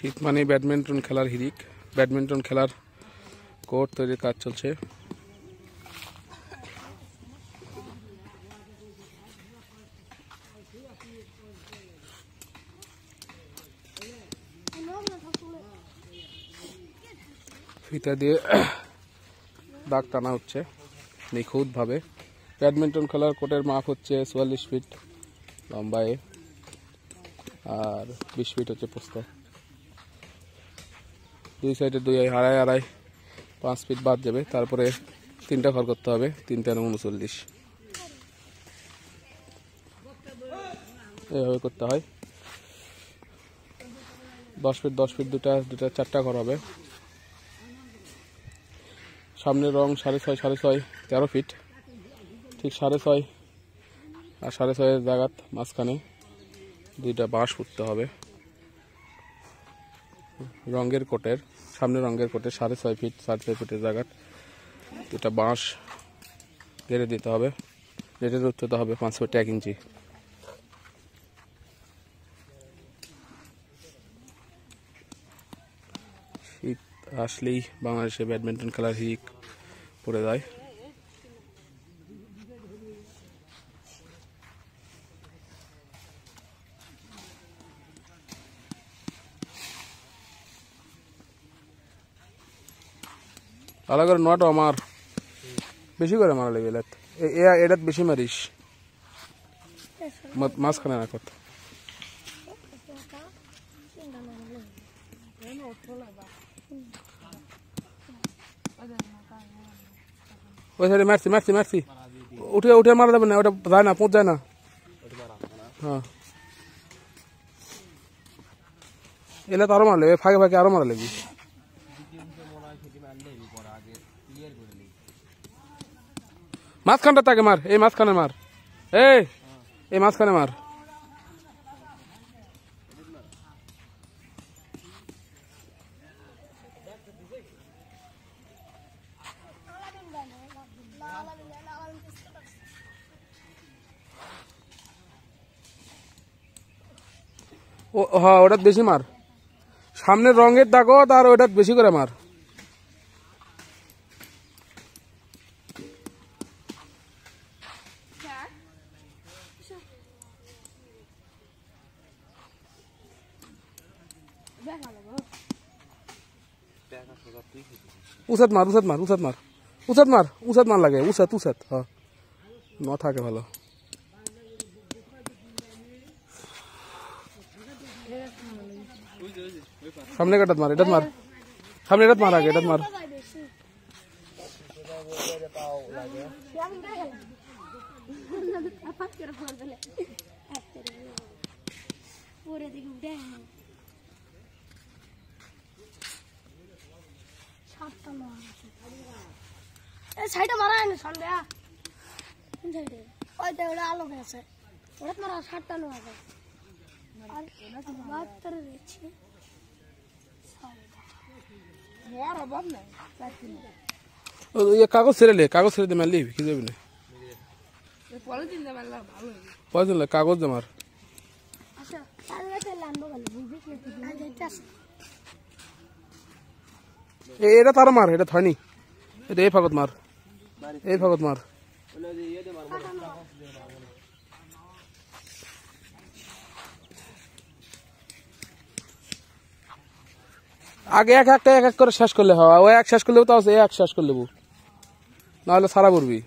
শীত মানে ব্যাডমিন্টন খেলার হিড়িক। ব্যাডমিন্টন খেলার কোর্ট তৈরির কাজ চলছে। ফিতা দিয়ে দাগ টানা হচ্ছে নিখুঁতভাবে। ব্যাডমিন্টন খেলার কোর্টের মাপ হচ্ছে 44 ফিট লম্বায় আর 20 ফিট হচ্ছে প্রস্থ। দুই সাইডে দুই আড়াই 5 ফিট বাদ যাবে। তারপরে 3টা ঘর করতে হবে, 3 × 39 এভাবে করতে হয়। 10 ফিট 10 ফিট দুটা 4টা ঘর হবে। সামনের রং 6.5 13 ফিট, ঠিক 6.5 আর 6.5 জায়গাত মাঝখানে 2টা বাঁশ পুঁততে হবে। রঙের কোটের সামনে রঙের কোটে 6.5 ফিট 6.5 ফিটের জায়গাত 2টা বাঁশ গেড়ে দিতে হবে। গেড়ে উচ্চতা হবে 5 ফিট 1 ইঞ্চি। শীত আসলেই বাংলাদেশে ব্যাডমিন্টন খেলার হিড়িক পড়ে যায়। ভালো করে নট আমার বেশি করে মারা লাগবে। এটাত বেশি মারিস, মাঝখানে না কত। ওই সাইডে মারছি উঠে মারা যাবে না, ওটা যায় না, পৌঁছ যায় না। হ্যাঁ এলে তো আরো মারলে, ফাঁকে আরো মারা লাগবে। মাঝখানটা তাকে মার, এই মাঝখানে মার, এই মাঝখানে মার। হ্যাঁ ওটা বেশি মার, সামনের রঙের দাগো আর ওটা বেশি করে মার। উসাদ মার লাগে, উসাদ হ্যাঁ ন থাকে ভালো। সামনে কাটাত মার, এটাত মার, সামনে এটাত মার, আগে এটাত মার। সাইডে মারা না সামনে কোন সাইডে ওই তো ওটা আলো গেছে ওটা মারা 60টা নো আছে আর 72 রয়েছে বড় বাপ না ওই কাগজ ছেড়ে দে মারলি কি যাবে না। পলিথিন দে মারলা ভালো হবে, পলিথিন না কাগজ দে মার। আচ্ছা তাহলে লানবো বল বুঝবি কি আছে এটা তার মার, এটা হয়নি, এটা এই ফাগত মার, এই ফাগত মার। আগে এক করে শেষ করলে হয়, ও এক শেষ করলেও তো এক শেষ করলে নাহলে সারা করবি।